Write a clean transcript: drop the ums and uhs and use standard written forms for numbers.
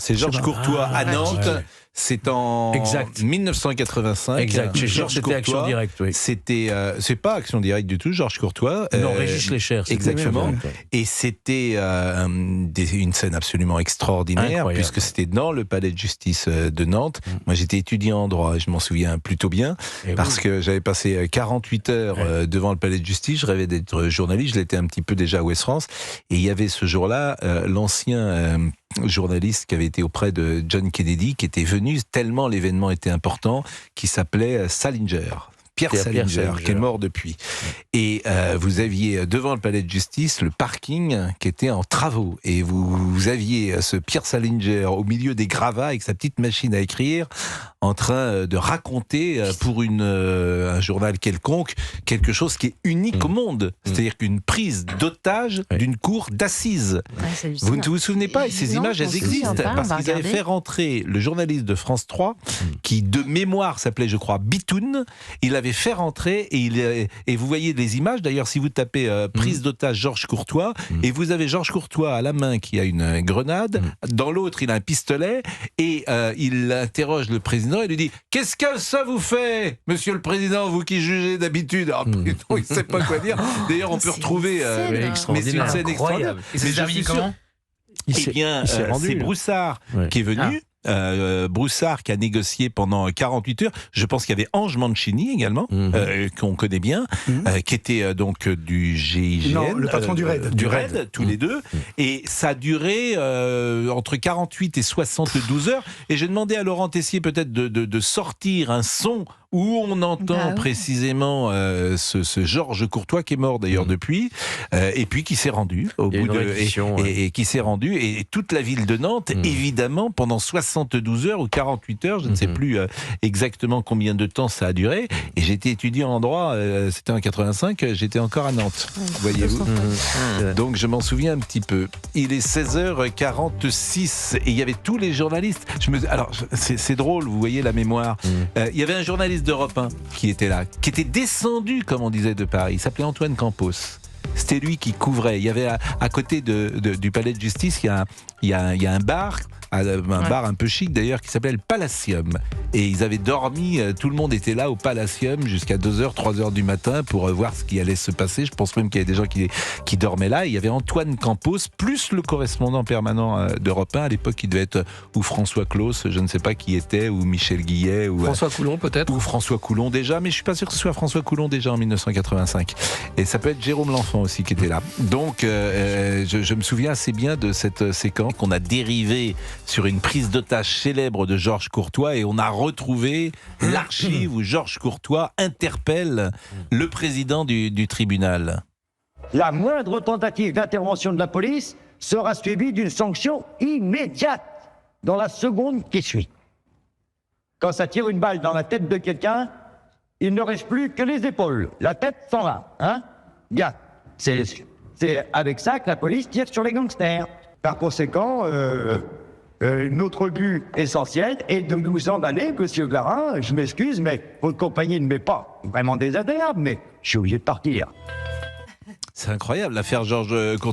c'est Georges Courtois à Nantes. Ouais. C'est en 1985. Exact. Chez Georges c'était Action Courtois. Directe, oui. C'est pas Action Directe du tout, Georges Courtois. Non, Régis Lécher. Exactement. Et c'était une scène absolument extraordinaire, Incroyable. puisque c'était dans le palais de justice de Nantes. Moi, j'étais étudiant en droit, et je m'en souviens plutôt bien, parce que j'avais passé 48 heures devant le palais de justice. Je rêvais d'être journaliste. Je l'étais un petit peu déjà à Ouest France. Et il y avait ce jour-là l'ancien journaliste qui avait été auprès de John Kennedy, qui était venu tellement l'événement était important, qui s'appelait Salinger. Pierre Salinger, qui est mort depuis. Et vous aviez devant le palais de justice le parking qui était en travaux. Et vous aviez ce Pierre Salinger au milieu des gravats avec sa petite machine à écrire, en train de raconter pour un journal quelconque quelque chose qui est unique au monde. C'est-à-dire qu'une prise d'otage d'une cour d'assises. Vous ne vous souvenez pas, et ces images, elles existent, parce qu'ils avaient fait rentrer le journaliste de France 3, qui de mémoire s'appelait, je crois, Bitoun. Il avait fait rentrer, et vous voyez les images, d'ailleurs, si vous tapez prise d'otage Georges Courtois, et vous avez Georges Courtois à la main qui a une grenade, dans l'autre il a un pistolet, et il interroge le président et lui dit « Qu'est-ce que ça vous fait, monsieur le président, vous qui jugez d'habitude ?» Alors, il ne sait pas quoi dire. D'ailleurs, on peut retrouver... mais c'est une scène extraordinaire. Et c'est terminé comment ? Eh bien, c'est Broussard qui est venu. Broussard qui a négocié pendant 48 heures. Je pense qu'il y avait Ange Mancini également, qu'on connaît bien, qui était donc du GIGN. Non, le patron du RAID. Du RAID, tous les deux. Et ça a duré entre 48 et 72 heures. Et j'ai demandé à Laurent Tessier peut-être de sortir un son où on entend précisément ce Georges Courtois qui est mort d'ailleurs depuis, et puis qui s'est rendu au bout de et qui s'est rendu, et toute la ville de Nantes évidemment pendant 72 heures ou 48 heures, je ne sais plus exactement combien de temps ça a duré. Et j'étais étudiant en droit, c'était en 85, j'étais encore à Nantes, voyez-vous. Donc je m'en souviens un petit peu. Il est 16h46 et il y avait tous les journalistes. Alors c'est drôle, vous voyez la mémoire. Il y avait un journaliste d'Europe 1 qui était là, qui était descendu, comme on disait, de Paris. Il s'appelait Antoine Campos. C'était lui qui couvrait. Il y avait à côté du palais de justice, il y a un bar. Bar un peu chic d'ailleurs qui s'appelait le Palacium, et ils avaient dormi, tout le monde était là au Palacium jusqu'à 2h, 3h du matin pour voir ce qui allait se passer. Je pense même qu'il y avait des gens qui dormaient là. Et il y avait Antoine Campos plus le correspondant permanent d'Europe 1 à l'époque, qui devait être ou François Claus, je ne sais pas qui était, ou Michel Guillet, ou François Coulon peut-être, ou François Coulon déjà, mais je suis pas sûr que ce soit François Coulon déjà en 1985. Et ça peut être Jérôme L'Enfant aussi qui était là. Donc je me souviens assez bien de cette séquence qu'on a dérivée sur une prise d'otage célèbre de Georges Courtois, et on a retrouvé l'archive où Georges Courtois interpelle le président du tribunal. La moindre tentative d'intervention de la police sera suivie d'une sanction immédiate dans la seconde qui suit. Quand ça tire une balle dans la tête de quelqu'un, il ne reste plus que les épaules. La tête s'en va, hein ? Bien. C'est avec ça que la police tire sur les gangsters. Par conséquent, notre but essentiel est de nous en aller, monsieur Garin. Je m'excuse, mais votre compagnie ne m'est pas vraiment désagréable, mais je suis obligé de partir. C'est incroyable l'affaire Georges Courtois.